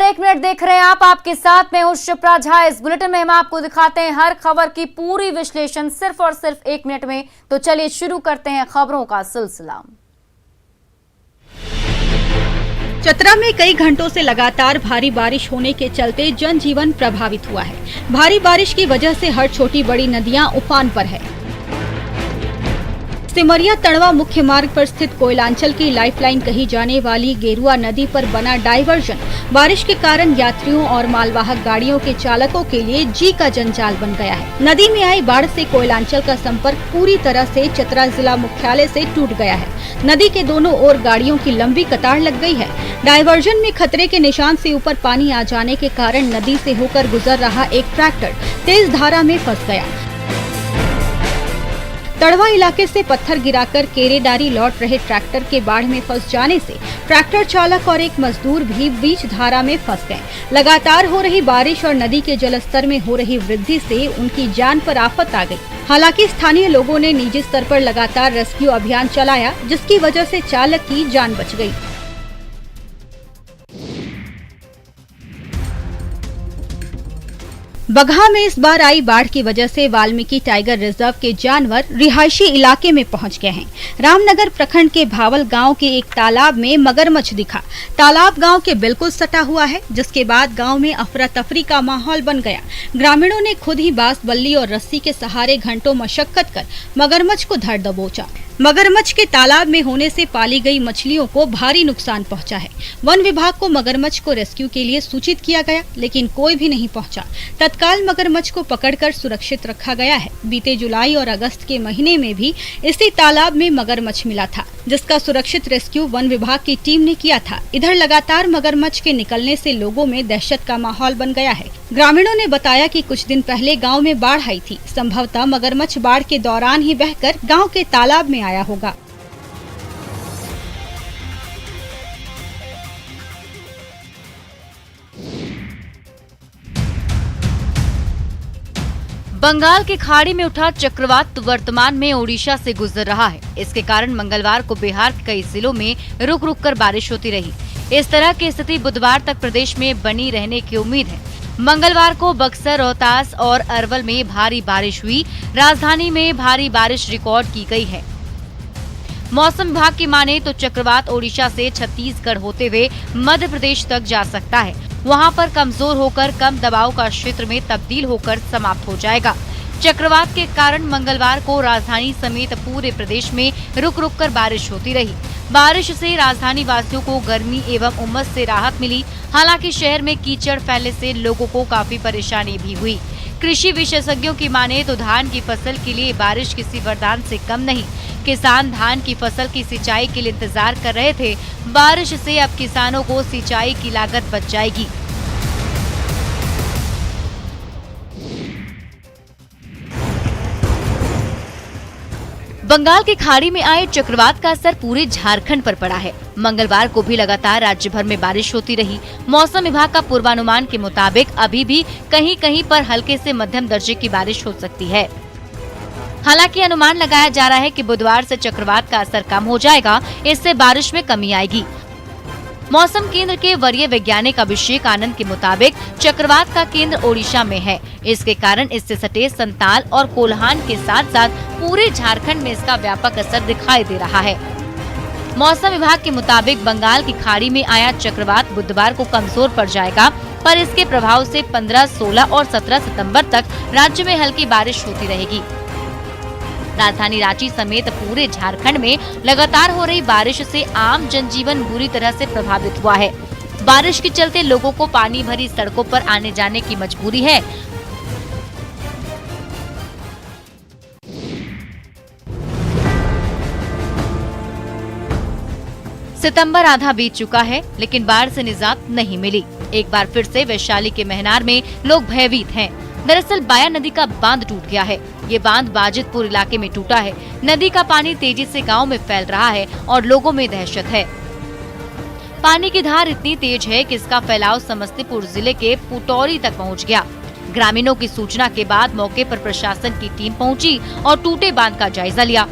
एक मिनट देख रहे हैं आप, आपके साथ में हूं शिप्रा झा। इस बुलेटिन में हम आपको दिखाते हैं हर खबर की पूरी विश्लेषण सिर्फ और सिर्फ एक मिनट में। तो चलिए शुरू करते हैं खबरों का सिलसिला। चतरा में कई घंटों से लगातार भारी बारिश होने के चलते जनजीवन प्रभावित हुआ है। भारी बारिश की वजह से हर छोटी बड़ी नदियां उफान पर है। सिमरिया तड़वा मुख्य मार्ग पर स्थित कोयलांचल की लाइफलाइन कही जाने वाली गेरुआ नदी पर बना डायवर्जन बारिश के कारण यात्रियों और मालवाहक गाड़ियों के चालकों के लिए जी का जंजाल बन गया है। नदी में आई बाढ़ से कोयलांचल का संपर्क पूरी तरह से चतरा जिला मुख्यालय से टूट गया है। नदी के दोनों ओर गाड़ियों की लंबी कतार लग गई है। डायवर्जन में खतरे के निशान से ऊपर पानी आ जाने के कारण नदी से होकर गुजर रहा एक ट्रैक्टर तेज धारा में फंस गया। तड़वा इलाके से पत्थर गिराकर केरेडारी लौट रहे ट्रैक्टर के बाढ़ में फंस जाने से ट्रैक्टर चालक और एक मजदूर भी बीच धारा में फंस गए। लगातार हो रही बारिश और नदी के जलस्तर में हो रही वृद्धि से उनकी जान पर आफत आ गई। हालांकि स्थानीय लोगों ने निजी स्तर पर लगातार रेस्क्यू अभियान चलाया, जिसकी वजह से चालक की जान बच गई। बगहा में इस बार आई बाढ़ की वजह से वाल्मीकि टाइगर रिजर्व के जानवर रिहायशी इलाके में पहुंच गए हैं। रामनगर प्रखंड के भावल गांव के एक तालाब में मगरमच्छ दिखा। तालाब गांव के बिल्कुल सटा हुआ है, जिसके बाद गांव में अफरा तफरी का माहौल बन गया। ग्रामीणों ने खुद ही बांस बल्ली और रस्सी के सहारे घंटों मशक्कत कर मगरमच्छ को धर दबोचा। मगरमच्छ के तालाब में होने से पाली गई मछलियों को भारी नुकसान पहुंचा है। वन विभाग को मगरमच्छ को रेस्क्यू के लिए सूचित किया गया, लेकिन कोई भी नहीं पहुंचा। तत्काल मगरमच्छ को पकड़कर सुरक्षित रखा गया है। बीते जुलाई और अगस्त के महीने में भी इसी तालाब में मगरमच्छ मिला था, जिसका सुरक्षित रेस्क्यू वन विभाग की टीम ने किया था। इधर लगातार मगरमच्छ के निकलने से लोगों में दहशत का माहौल बन गया है। ग्रामीणों ने बताया कि कुछ दिन पहले गांव में बाढ़ आई थी। संभवतः मगरमच्छ बाढ़ के दौरान ही बहकर गांव के तालाब में आया होगा। बंगाल की खाड़ी में उठा चक्रवात वर्तमान में ओडिशा से गुजर रहा है। इसके कारण मंगलवार को बिहार के कई जिलों में रुक रुक कर बारिश होती रही। इस तरह की स्थिति बुधवार तक प्रदेश में बनी रहने की उम्मीद है। मंगलवार को बक्सर, रोहतास और अरवल में भारी बारिश हुई। राजधानी में भारी बारिश रिकॉर्ड की गई है। मौसम विभाग की माने तो चक्रवात ओडिशा से छत्तीसगढ़ होते हुए मध्य प्रदेश तक जा सकता है। वहां पर कमजोर होकर कम दबाव का क्षेत्र में तब्दील होकर समाप्त हो जाएगा। चक्रवात के कारण मंगलवार को राजधानी समेत पूरे प्रदेश में रुक रुक कर बारिश होती रही। बारिश से राजधानी वासियों को गर्मी एवं उमस से राहत मिली। हालांकि शहर में कीचड़ फैलने से लोगों को काफी परेशानी भी हुई। कृषि विशेषज्ञों की माने तो धान की फसल के लिए बारिश किसी वरदान से कम नहीं। किसान धान की फसल की सिंचाई के लिए इंतजार कर रहे थे। बारिश से अब किसानों को सिंचाई की लागत बच जाएगी। बंगाल की खाड़ी में आए चक्रवात का असर पूरे झारखंड पर पड़ा है। मंगलवार को भी लगातार राज्य भर में बारिश होती रही। मौसम विभाग का पूर्वानुमान के मुताबिक अभी भी कहीं कहीं पर हल्के से मध्यम दर्जे की बारिश हो सकती है। हालांकि अनुमान लगाया जा रहा है कि बुधवार से चक्रवात का असर कम हो जाएगा। इससे बारिश में कमी आएगी। मौसम केंद्र के वरीय वैज्ञानिक अभिषेक आनंद के मुताबिक चक्रवात का केंद्र ओडिशा में है। इसके कारण इससे सटे संताल और कोल्हान के साथ साथ पूरे झारखंड में इसका व्यापक असर दिखाई दे रहा है। मौसम विभाग के मुताबिक बंगाल की खाड़ी में आया चक्रवात बुधवार को कमजोर पड़ जाएगा, पर इसके प्रभाव से 15, 16 और 17 सितंबर तक राज्य में हल्की बारिश होती रहेगी। राजधानी रांची समेत पूरे झारखंड में लगातार हो रही बारिश से आम जनजीवन बुरी तरह से प्रभावित हुआ है। बारिश के चलते लोगों को पानी भरी सड़कों पर आने जाने की मजबूरी है। सितंबर आधा बीत चुका है, लेकिन बाढ़ से निजात नहीं मिली। एक बार फिर से वैशाली के महनार में लोग भयभीत हैं। दरअसल बाया नदी का बांध टूट गया है। ये बांध बाजितपुर इलाके में टूटा है। नदी का पानी तेजी से गांव में फैल रहा है और लोगों में दहशत है। पानी की धार इतनी तेज है कि इसका फैलाव समस्तीपुर जिले के पुटौरी तक पहुंच गया। ग्रामीणों की सूचना के बाद मौके पर प्रशासन की टीम पहुंची और टूटे बांध का जायजा लिया,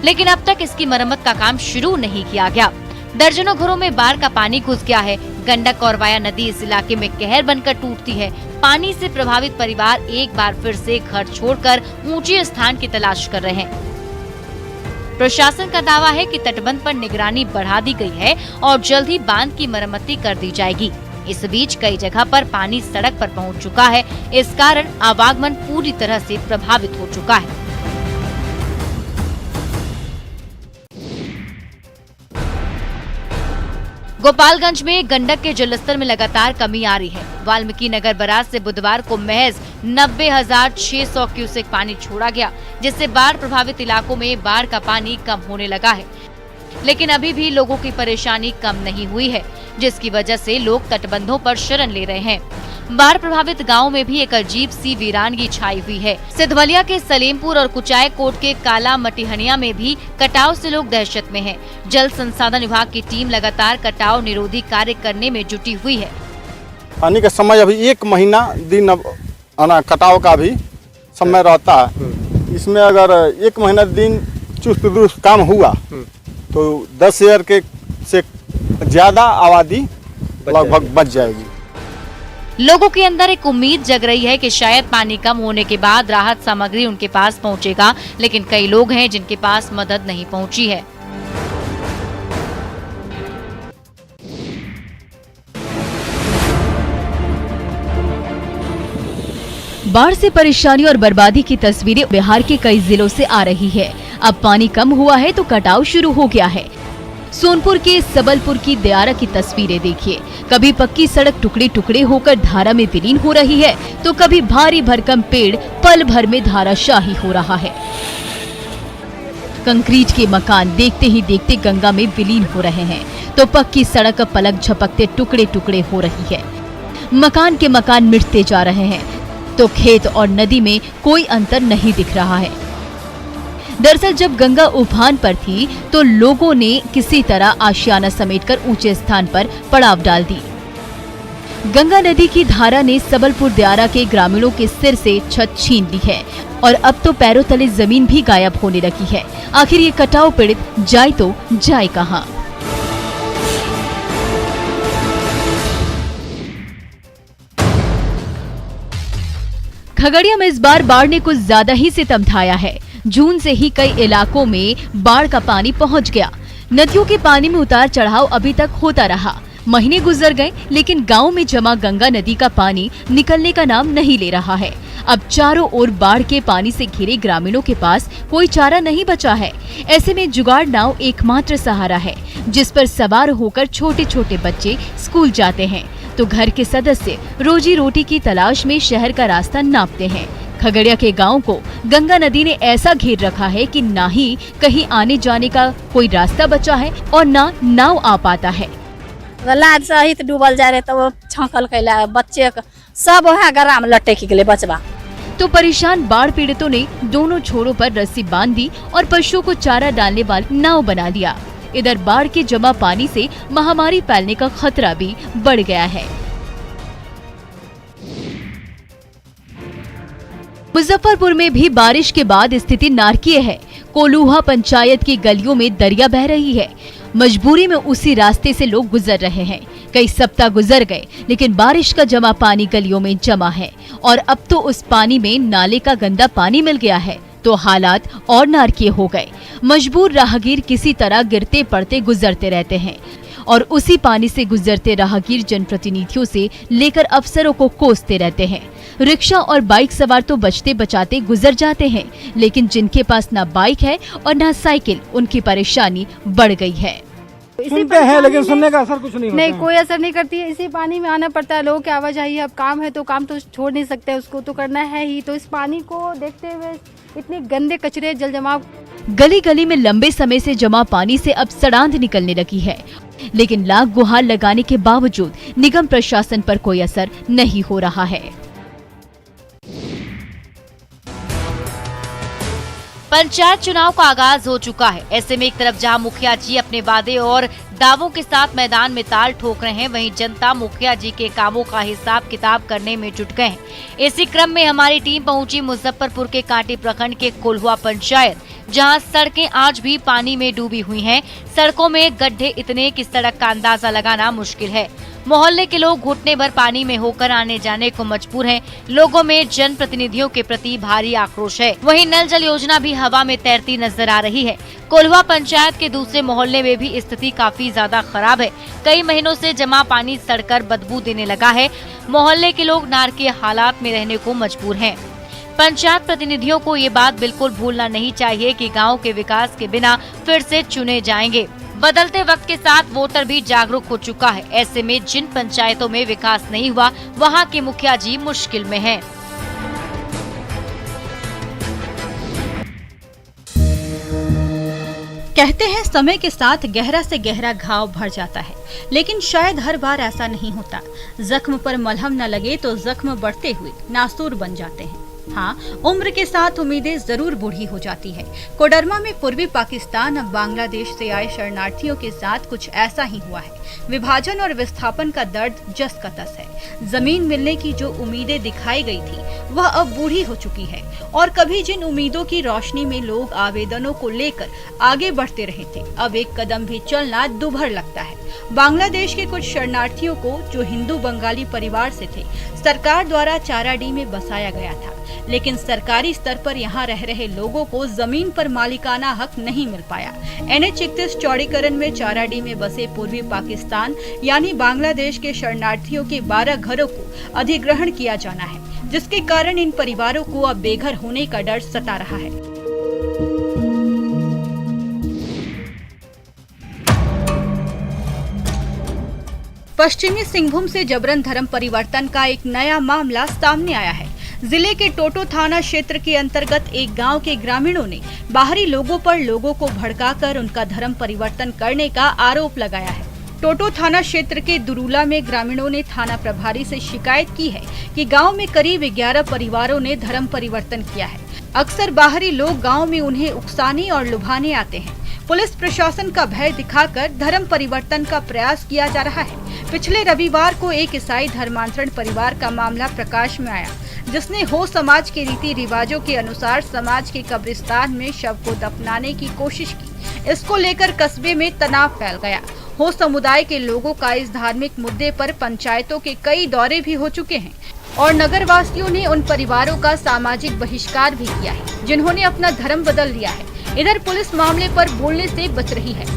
लेकिन अब तक इसकी मरम्मत का काम शुरू नहीं किया गया। दर्जनों घरों में बाढ़ का पानी घुस गया है। गंडक और वाया नदी इस इलाके में कहर बनकर टूटती है। पानी से प्रभावित परिवार एक बार फिर से घर छोड़कर ऊंचे स्थान की तलाश कर रहे हैं। प्रशासन का दावा है कि तटबंध पर निगरानी बढ़ा दी गई है और जल्द ही बांध की मरम्मती कर दी जाएगी। इस बीच कई जगह पर पानी सड़क पर पहुंच चुका है। इस कारण आवागमन पूरी तरह से प्रभावित हो चुका है। गोपालगंज में गंडक के जलस्तर में लगातार कमी आ रही है। वाल्मीकि नगर बराज से बुधवार को महज 90,600 क्यूसेक पानी छोड़ा गया, जिससे बाढ़ प्रभावित इलाकों में बाढ़ का पानी कम होने लगा है। लेकिन अभी भी लोगों की परेशानी कम नहीं हुई है, जिसकी वजह से लोग तटबंधों पर शरण ले रहे हैं। बाढ़ प्रभावित गांव में भी एक अजीब सी वीरानगी छाई हुई है। सिद्धवलिया के सलेमपुर और कुचाय कोट के काला मटिहनिया में भी कटाव से लोग दहशत में हैं। जल संसाधन विभाग की टीम लगातार कटाव निरोधी कार्य करने में जुटी हुई है। पानी का समय अभी 1 महीना दिन कटाव का भी समय रहता है। इसमें अगर 1 महीना दिन चुस्त दुरुस्त काम हुआ तो 10,000 के से ज्यादा आबादी लगभग बच जाएगी। लोगों के अंदर एक उम्मीद जग रही है कि शायद पानी कम होने के बाद राहत सामग्री उनके पास पहुंचेगा, लेकिन कई लोग हैं जिनके पास मदद नहीं पहुंची है। बाढ़ से परेशानी और बर्बादी की तस्वीरें बिहार के कई जिलों से आ रही है। अब पानी कम हुआ है तो कटाव शुरू हो गया है। सोनपुर के सबलपुर की दियारा की तस्वीरें देखिए। कभी पक्की सड़क टुकड़े टुकड़े होकर धारा में विलीन हो रही है, तो कभी भारी भरकम पेड़ पल भर में धाराशाही हो रहा है। कंक्रीट के मकान देखते ही देखते गंगा में विलीन हो रहे हैं, तो पक्की सड़क पलक झपकते टुकड़े टुकड़े हो रही है। मकान के मकान मिटते जा रहे हैं, तो खेत और नदी में कोई अंतर नहीं दिख रहा है। दरअसल जब गंगा उफान पर थी तो लोगों ने किसी तरह आशियाना समेटकर ऊंचे स्थान पर पड़ाव डाल दी। गंगा नदी की धारा ने सबलपुर दियारा के ग्रामीणों के सिर से छत छीन ली है और अब तो पैरों तले जमीन भी गायब होने लगी है। आखिर ये कटाव पीड़ित जाए तो जाए कहां? खगड़िया में इस बार बाढ़ ने कुछ ज्यादा ही सितम ढाया है। जून से ही कई इलाकों में बाढ़ का पानी पहुंच गया। नदियों के पानी में उतार चढ़ाव अभी तक होता रहा। महीने गुजर गए, लेकिन गांव में जमा गंगा नदी का पानी निकलने का नाम नहीं ले रहा है। अब चारों ओर बाढ़ के पानी से घिरे ग्रामीणों के पास कोई चारा नहीं बचा है। ऐसे में जुगाड़ नाव एकमात्र सहारा है, जिस पर सवार होकर छोटे छोटे बच्चे स्कूल जाते हैं, तो घर के सदस्य रोजी रोटी की तलाश में शहर का रास्ता नापते हैं। खगड़िया के गांव को गंगा नदी ने ऐसा घेर रखा है कि ना ही कहीं आने जाने का कोई रास्ता बचा है और ना नाव आ पाता है। लाद सहित डूबल जा रहे तो छाकल कैला बच्चे सब वहाँ गरा में लटक गेले बचवा। तो परेशान बाढ़ पीड़ितों ने दोनों छोरों पर रस्सी बांध दी और पशुओं को चारा डालने वाली नाव बना दिया। इधर बाढ़ के जमा पानी से महामारी फैलने का खतरा भी बढ़ गया है। मुजफ्फरपुर में भी बारिश के बाद स्थिति नारकीय है। कोल्हुआ पंचायत की गलियों में दरिया बह रही है। मजबूरी में उसी रास्ते से लोग गुजर रहे हैं। कई सप्ताह गुजर गए, लेकिन बारिश का जमा पानी गलियों में जमा है और अब तो उस पानी में नाले का गंदा पानी मिल गया है, तो हालात और नारकीय हो गए। मजबूर राहगीर किसी तरह गिरते पड़ते गुजरते रहते हैं और उसी पानी से गुजरते राहगीर जनप्रतिनिधियों से लेकर अफसरों को कोसते रहते हैं। रिक्शा और बाइक सवार तो बचते बचाते गुजर जाते हैं, लेकिन जिनके पास ना बाइक है और ना साइकिल, उनकी परेशानी बढ़ गई है। सुनते हैं लेकिन सुनने का असर कुछ नहीं होता नहीं, कोई असर नहीं करती है। इसी पानी में आना पड़ता है। लोगों की आवाजाही, अब काम है तो काम तो छोड़ नहीं सकते, उसको तो करना है ही। तो इस पानी को देखते हुए इतने गंदे कचरे जल जमाव, गली गली में लंबे समय से जमा पानी से अब सड़ांध निकलने लगी है, लेकिन लाख गुहार लगाने के बावजूद निगम प्रशासन पर कोई असर नहीं हो रहा है। पंचायत चुनाव का आगाज हो चुका है। ऐसे में एक तरफ जहां मुखिया जी अपने वादे और दावों के साथ मैदान में ताल ठोक रहे हैं, वहीं जनता मुखिया जी के कामों का हिसाब किताब करने में जुट गए हैं। इसी क्रम में हमारी टीम पहुंची मुजफ्फरपुर के कांटी प्रखंड के कोल्हुआ पंचायत, जहां सड़कें आज भी पानी में डूबी हुई हैं। सड़कों में गड्ढे इतने कि सड़क का अंदाजा लगाना मुश्किल है। मोहल्ले के लोग घुटने भर पानी में होकर आने जाने को मजबूर हैं। लोगों में जनप्रतिनिधियों के प्रति भारी आक्रोश है। वहीं नल जल योजना भी हवा में तैरती नजर आ रही है। कोल्हुआ पंचायत के दूसरे मोहल्ले में भी स्थिति काफी ज्यादा खराब है। कई महीनों से जमा पानी सड़कर बदबू देने लगा है। मोहल्ले के लोग नारकीय हालात में रहने को मजबूर हैं। पंचायत प्रतिनिधियों को ये बात बिल्कुल भूलना नहीं चाहिए कि गांव के विकास के बिना फिर से चुने जाएंगे। बदलते वक्त के साथ वोटर भी जागरूक हो चुका है। ऐसे में जिन पंचायतों में विकास नहीं हुआ, वहां के मुखिया जी मुश्किल में हैं। कहते हैं समय के साथ गहरा से गहरा घाव भर जाता है, लेकिन शायद हर बार ऐसा नहीं होता। जख्म पर मलहम न लगे तो जख्म बढ़ते हुए नासूर बन जाते हैं। हाँ, उम्र के साथ उम्मीदें जरूर बूढ़ी हो जाती है। कोडरमा में पूर्वी पाकिस्तान अब बांग्लादेश से आए शरणार्थियों के साथ कुछ ऐसा ही हुआ है। विभाजन और विस्थापन का दर्द जस का तस है। जमीन मिलने की जो उम्मीदें दिखाई गई थी, वह अब बूढ़ी हो चुकी है और कभी जिन उम्मीदों की रोशनी में लोग आवेदनों को लेकर आगे बढ़ते रहे थे, अब एक कदम भी चलना दुभर लगता है। बांग्लादेश के कुछ शरणार्थियों को, जो हिंदू बंगाली परिवार से थे, सरकार द्वारा चाराडी में बसाया गया था, लेकिन सरकारी स्तर पर यहाँ रह रहे लोगों को जमीन पर मालिकाना हक नहीं मिल पाया। NH-31 चौड़ीकरण में चाराडी में बसे पूर्वी पाकिस्तान यानी बांग्लादेश के शरणार्थियों के 12 घरों को अधिग्रहण किया जाना है, जिसके कारण इन परिवारों को अब बेघर होने का डर सता रहा है। पश्चिमी सिंहभूम से जबरन धर्म परिवर्तन का एक नया मामला सामने आया है। जिले के टोटो थाना क्षेत्र के अंतर्गत एक गांव के ग्रामीणों ने बाहरी लोगों पर लोगों को भड़काकर उनका धर्म परिवर्तन करने का आरोप लगाया है। टोटो थाना क्षेत्र के दुरूला में ग्रामीणों ने थाना प्रभारी से शिकायत की है कि गांव में करीब 11 परिवारों ने धर्म परिवर्तन किया है। अक्सर बाहरी लोग गांव में उन्हें उकसाने और लुभाने आते हैं। पुलिस प्रशासन का भय दिखाकर धर्म परिवर्तन का प्रयास किया जा रहा है। पिछले रविवार को एक ईसाई धर्मांतरण परिवार का मामला प्रकाश में आया, जिसने हो समाज के रीति रिवाजों के अनुसार समाज के कब्रिस्तान में शव को दफनाने की कोशिश की। इसको लेकर कस्बे में तनाव फैल गया। हो समुदाय के लोगों का इस धार्मिक मुद्दे पर पंचायतों के कई दौरे भी हो चुके हैं और नगरवासियों ने उन परिवारों का सामाजिक बहिष्कार भी किया है, जिन्होंने अपना धर्म बदल लिया है। इधर पुलिस मामले पर बोलने से बच रही है।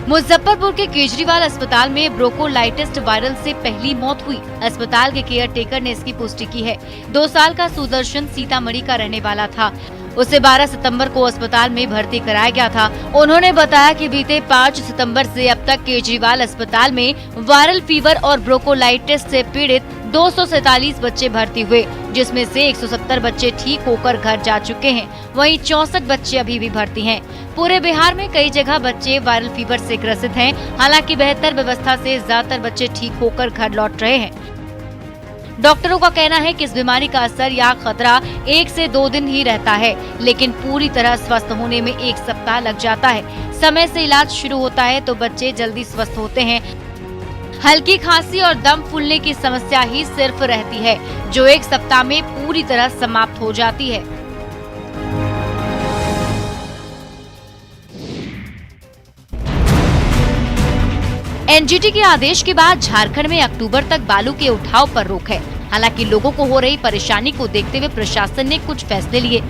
मुजफ्फरपुर के केजरीवाल अस्पताल में ब्रोंकोलाइटिस वायरल से पहली मौत हुई। अस्पताल के केयर टेकर ने इसकी पुष्टि की है। 2 साल का सुदर्शन सीतामढ़ी का रहने वाला था। उसे 12 सितंबर को अस्पताल में भर्ती कराया गया था। उन्होंने बताया कि बीते 5 सितंबर से अब तक केजरीवाल अस्पताल में वायरल फीवर और ब्रोंकोलाइटिस से पीड़ित 247 बच्चे भर्ती हुए, जिसमें से 170 बच्चे ठीक होकर घर जा चुके हैं। वहीं 64 बच्चे अभी भी भर्ती हैं। पूरे बिहार में कई जगह बच्चे वायरल फीवर से ग्रसित हैं। हालांकि बेहतर व्यवस्था से ज्यादातर बच्चे ठीक होकर घर लौट रहे हैं। डॉक्टरों का कहना है कि इस बीमारी का असर या खतरा 1 से 2 दिन ही रहता है, लेकिन पूरी तरह स्वस्थ होने में 1 सप्ताह लग जाता है। समय से इलाज शुरू होता है तो बच्चे जल्दी स्वस्थ होते हैं। हल्की खांसी और दम फूलने की समस्या ही सिर्फ रहती है, जो 1 सप्ताह में पूरी तरह समाप्त हो जाती है। एनजीटी के आदेश के बाद झारखंड में अक्टूबर तक बालू के उठाव पर रोक है। हालांकि लोगों को हो रही परेशानी को देखते हुए प्रशासन ने कुछ फैसले लिए।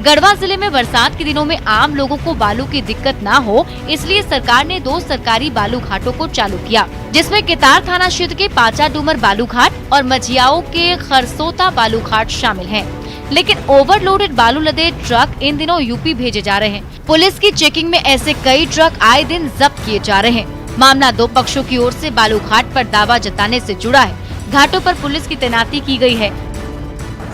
गढ़वा जिले में बरसात के दिनों में आम लोगों को बालू की दिक्कत ना हो, इसलिए सरकार ने 2 सरकारी बालू घाटों को चालू किया, जिसमें केतार थाना क्षेत्र के पाचा डूमर बालू घाट और मझियाओं के खरसोता बालू घाट शामिल हैं। लेकिन ओवरलोडेड बालू लदे ट्रक इन दिनों यूपी भेजे जा रहे हैं। पुलिस की चेकिंग में ऐसे कई ट्रक आए दिन जब्त किए जा रहे हैं। मामला 2 पक्षों की ओर से बालू घाट पर दावा जताने से जुड़ा है। घाटों पर पुलिस की तैनाती की गई है।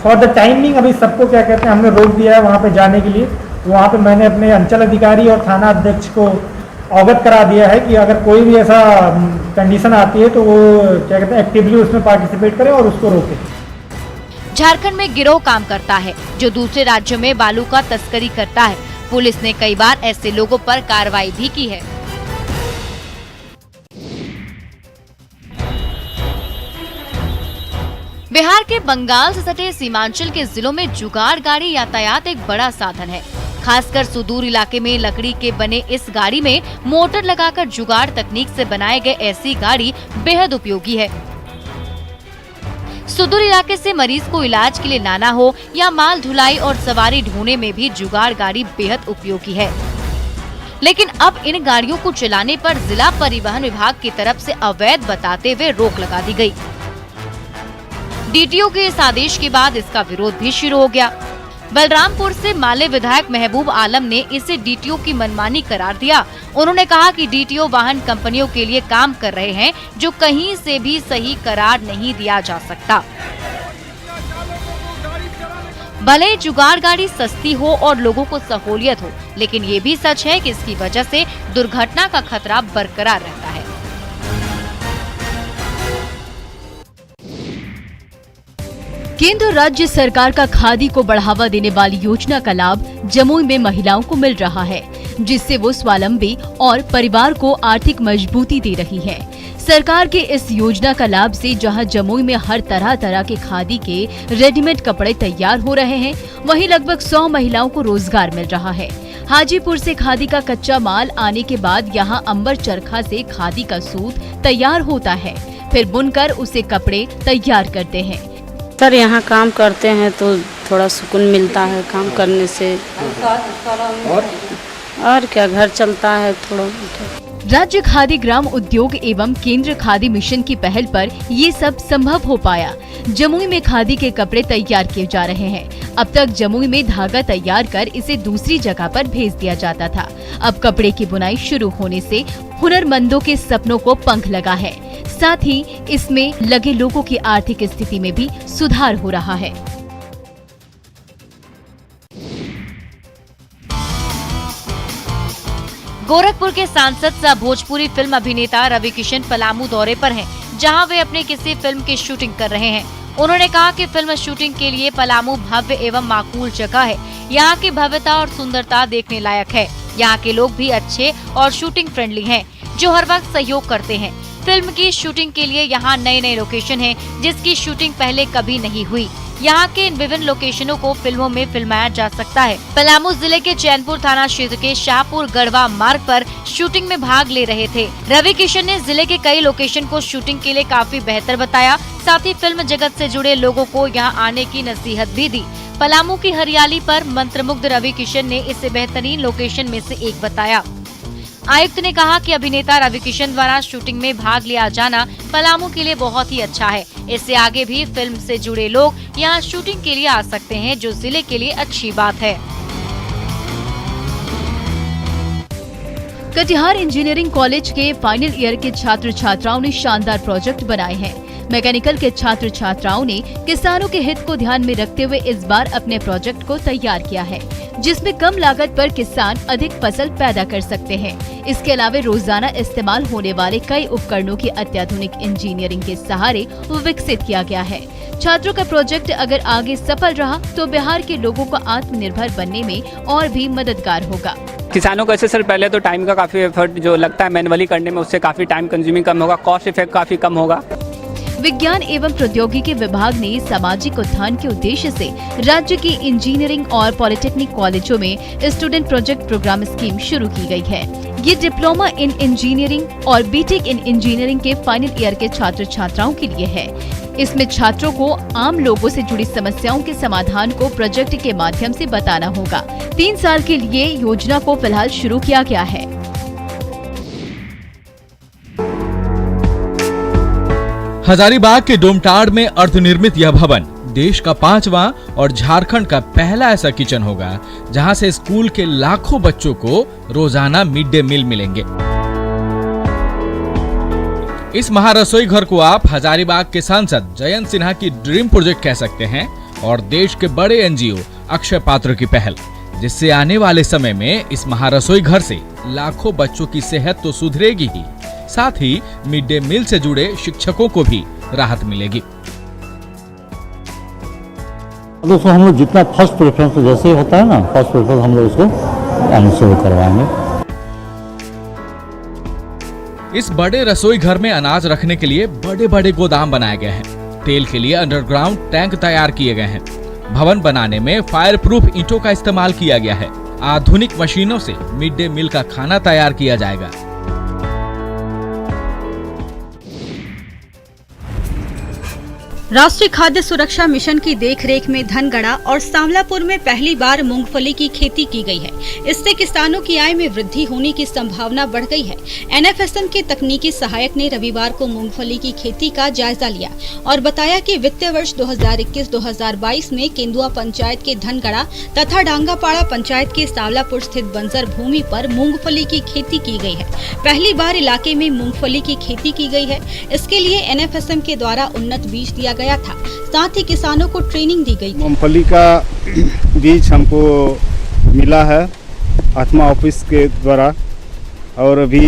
फॉर द टाइमिंग अभी सबको क्या कहते हैं, हमने रोक दिया है वहाँ पे जाने के लिए। वहाँ पे मैंने अपने अंचल अधिकारी और थाना अध्यक्ष को अवगत करा दिया है कि अगर कोई भी ऐसा कंडीशन आती है तो वो क्या कहते हैं एक्टिवली उसमें पार्टिसिपेट करें और उसको रोकें। झारखंड में गिरोह काम करता है जो दूसरे राज्यों में बालू का तस्करी करता है। पुलिस ने कई बार ऐसे लोगों पर कार्रवाई भी की है। बिहार के बंगाल से सटे सीमांचल के जिलों में जुगाड़ गाड़ी यातायात एक बड़ा साधन है। खासकर सुदूर इलाके में लकड़ी के बने इस गाड़ी में मोटर लगाकर जुगाड़ तकनीक से बनाए गए ऐसी गाड़ी बेहद उपयोगी है। सुदूर इलाके से मरीज को इलाज के लिए लाना हो या माल ढुलाई और सवारी ढोने में भी जुगाड़ गाड़ी बेहद उपयोगी है। लेकिन अब इन गाड़ियों को चलाने पर जिला परिवहन विभाग की तरफ से अवैध बताते हुए रोक लगा दी गई। डीटीओ के इस आदेश के बाद इसका विरोध भी शुरू हो गया। बलरामपुर से माले विधायक महबूब आलम ने इसे डीटीओ की मनमानी करार दिया। उन्होंने कहा कि डीटीओ वाहन कंपनियों के लिए काम कर रहे हैं, जो कहीं से भी सही करार नहीं दिया जा सकता। भले जुगाड़ गाड़ी सस्ती हो और लोगों को सहूलियत हो, लेकिन ये भी सच है कि इसकी वजह से दुर्घटना का खतरा बरकरार रहता है। केंद्र राज्य सरकार का खादी को बढ़ावा देने वाली योजना का लाभ जमुई में महिलाओं को मिल रहा है, जिससे वो स्वावलंबी और परिवार को आर्थिक मजबूती दे रही है। सरकार के इस योजना का लाभ से जहां जमुई में हर तरह के खादी के रेडीमेड कपड़े तैयार हो रहे हैं, वहीं लगभग 100 महिलाओं को रोजगार मिल रहा है। हाजीपुर से खादी का कच्चा माल आने के बाद यहां अंबर चरखा से खादी का सूत तैयार होता है, फिर बुनकर उसे कपड़े तैयार करते हैं। सर यहाँ काम करते हैं तो थोड़ा सुकून मिलता है काम करने से, और क्या घर चलता है थोड़ा। राज्य खादी ग्राम उद्योग एवं केंद्र खादी मिशन की पहल पर ये सब संभव हो पाया। जमुई में खादी के कपड़े तैयार किए जा रहे हैं। अब तक जमुई में धागा तैयार कर इसे दूसरी जगह पर भेज दिया जाता था। अब कपड़े की बुनाई शुरू होने से हुनरमंदों के सपनों को पंख लगा है। साथ ही इसमें लगे लोगों की आर्थिक स्थिति में भी सुधार हो रहा है। गोरखपुर के सांसद सह भोजपुरी फिल्म अभिनेता रवि किशन पलामू दौरे पर हैं, जहां वे अपने किसी फिल्म की शूटिंग कर रहे हैं। उन्होंने कहा कि फिल्म शूटिंग के लिए पलामू भव्य एवं माकूल जगह है। यहाँ की भव्यता और सुंदरता देखने लायक है। यहाँ के लोग भी अच्छे और शूटिंग फ्रेंडली हैं, जो हर वक्त सहयोग करते हैं। फिल्म की शूटिंग के लिए यहाँ नए लोकेशन हैं, जिसकी शूटिंग पहले कभी नहीं हुई। यहाँ के इन विभिन्न लोकेशनों को फिल्मों में फिल्माया जा सकता है। पलामू जिले के चैनपुर थाना क्षेत्र के शाहपुर गढ़वा मार्ग पर शूटिंग में भाग ले रहे थे। रवि किशन ने जिले के कई लोकेशन को शूटिंग के लिए काफी बेहतर बताया। साथ ही फिल्म जगत से जुड़े लोगों को यहाँ आने की नसीहत भी दी। पलामू की हरियाली पर मंत्रमुग्ध रवि किशन ने इसे बेहतरीन लोकेशन में से एक बताया। आयुक्त ने कहा कि अभिनेता रवि किशन द्वारा शूटिंग में भाग लिया जाना पलामू के लिए बहुत ही अच्छा है। इससे आगे भी फिल्म से जुड़े लोग यहाँ शूटिंग के लिए आ सकते हैं, जो जिले के लिए अच्छी बात है। कटिहार इंजीनियरिंग कॉलेज के फाइनल ईयर के छात्र छात्राओं ने शानदार प्रोजेक्ट बनाए हैं। मैकेनिकल के छात्र छात्राओं ने किसानों के हित को ध्यान में रखते हुए इस बार अपने प्रोजेक्ट को तैयार किया है, जिसमें कम लागत पर किसान अधिक फसल पैदा कर सकते हैं। इसके अलावा रोजाना इस्तेमाल होने वाले कई उपकरणों की अत्याधुनिक इंजीनियरिंग के सहारे विकसित किया गया है। छात्रों का प्रोजेक्ट अगर आगे सफल रहा तो बिहार के लोगों को आत्मनिर्भर बनने में और भी मददगार होगा। किसानों को ऐसे सर पहले तो टाइम का काफ़ी एफर्ट जो लगता है मैनुअली करने में, उससे काफ़ी टाइम कंज्यूमिंग कम होगा, कॉस्ट इफेक्ट काफ़ी कम होगा। विज्ञान एवं प्रौद्योगिकी विभाग ने सामाजिक उत्थान के उद्देश्य से राज्य की इंजीनियरिंग और पॉलिटेक्निक कॉलेजों में स्टूडेंट प्रोजेक्ट प्रोग्राम स्कीम शुरू की गई है। ये डिप्लोमा इन इंजीनियरिंग और बीटेक इन इंजीनियरिंग के फाइनल ईयर के छात्र छात्राओं के लिए है। इसमें छात्रों को आम लोगों से जुड़ी समस्याओं के समाधान को प्रोजेक्ट के माध्यम से बताना होगा। 3 साल के लिए योजना को फिलहाल शुरू किया गया है। हजारीबाग के डोमटाड़ में अर्धनिर्मित यह भवन देश का 5वां और झारखंड का पहला ऐसा किचन होगा जहां से स्कूल के लाखों बच्चों को रोजाना मिड डे मील मिलेंगे। इस महारसोई घर को आप हजारीबाग के सांसद जयंत सिन्हा की ड्रीम प्रोजेक्ट कह सकते हैं और देश के बड़े एनजीओ अक्षय पात्र की पहल, जिससे आने वाले समय में इस महारसोई घर से लाखों बच्चों की सेहत तो सुधरेगी ही, साथ ही मिड डे मील से जुड़े शिक्षकों को भी राहत मिलेगी। दोस्तों हम लोग जितना फर्स्ट प्रेफरेंस जैसे होता है ना, फर्स्ट प्रेफरेंस हम लोग उसको आंसर करवाएंगे। इस बड़े रसोई घर में अनाज रखने के लिए बड़े बड़े गोदाम बनाए गए हैं। तेल के लिए अंडरग्राउंड टैंक तैयार किए गए हैं। भवन बनाने में फायर प्रूफ ईंटों का इस्तेमाल किया गया है। आधुनिक मशीनों से मिड डे मील का खाना तैयार किया जाएगा। राष्ट्रीय खाद्य सुरक्षा मिशन की देखरेख में धनगढ़ा और सांवलापुर में पहली बार मूंगफली की खेती की गई है। इससे किसानों की आय में वृद्धि होने की संभावना बढ़ गई है। एनएफएसएम के तकनीकी सहायक ने रविवार को मूंगफली की खेती का जायजा लिया और बताया कि वित्तीय वर्ष 2021-2022 में केंदुआ पंचायत के धनगढ़ा तथा डांगापाड़ा पंचायत के सांवलापुर स्थित बंजर भूमि पर मूंगफली की खेती की गई है। पहली बार इलाके में मूंगफली की खेती की गई है। इसके लिए एनएफएसएम के द्वारा उन्नत बीज दिया गया था, साथ ही किसानों को ट्रेनिंग दी गई। मूंगफली का बीज हमको मिला है आत्मा ऑफिस के द्वारा और अभी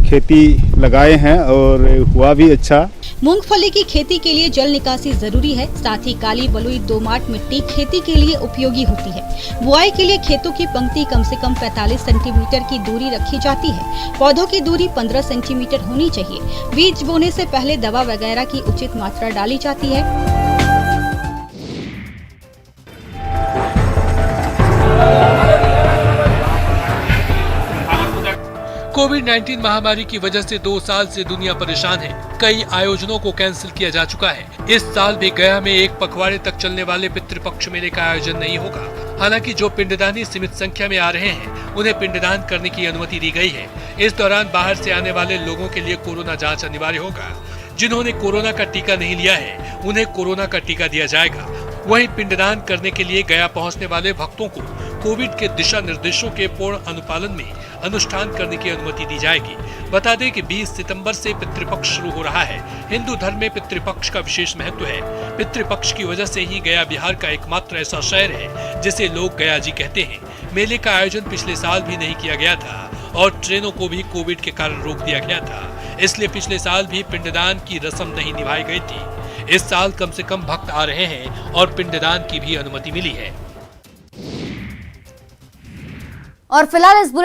खेती लगाए हैं और हुआ भी अच्छा। मूंगफली की खेती के लिए जल निकासी जरूरी है, साथ ही काली बलुई दोमट मिट्टी खेती के लिए उपयोगी होती है। बुआई के लिए खेतों की पंक्ति कम से कम 45 सेंटीमीटर की दूरी रखी जाती है। पौधों की दूरी 15 सेंटीमीटर होनी चाहिए। बीज बोने से पहले दवा वगैरह की उचित मात्रा डाली जाती है। कोविड-19 महामारी की वजह से 2 साल से दुनिया परेशान है। कई आयोजनों को कैंसिल किया जा चुका है। इस साल भी गया में एक पखवाड़े तक चलने वाले पितृपक्ष मेले का आयोजन नहीं होगा। हालांकि जो पिंडदानी सीमित संख्या में आ रहे हैं उन्हें पिंडदान करने की अनुमति दी गई है। इस दौरान बाहर से आने वाले लोगों के लिए कोरोना जाँच अनिवार्य होगा। जिन्होंने कोरोना का टीका नहीं लिया है उन्हें कोरोना का टीका दिया जाएगा। वहीं पिंडदान करने के लिए गया पहुंचने वाले भक्तों को कोविड के दिशा निर्देशों के पूर्ण अनुपालन में अनुष्ठान करने की अनुमति दी जाएगी। बता दें कि 20 सितंबर से पितृपक्ष शुरू हो रहा है। हिंदू धर्म में पितृपक्ष का विशेष महत्व है। पितृपक्ष की वजह से ही गया बिहार का एकमात्र ऐसा शहर है जिसे लोग गया जी कहते हैं। मेले का आयोजन पिछले साल भी नहीं किया गया था और ट्रेनों को भी कोविड के कारण रोक दिया गया था, इसलिए पिछले साल भी पिंडदान की रस्म नहीं निभाई गई थी। इस साल कम से कम भक्त आ रहे हैं और पिंडदान की भी अनुमति मिली है। और फिलहाल इस बुलेटिन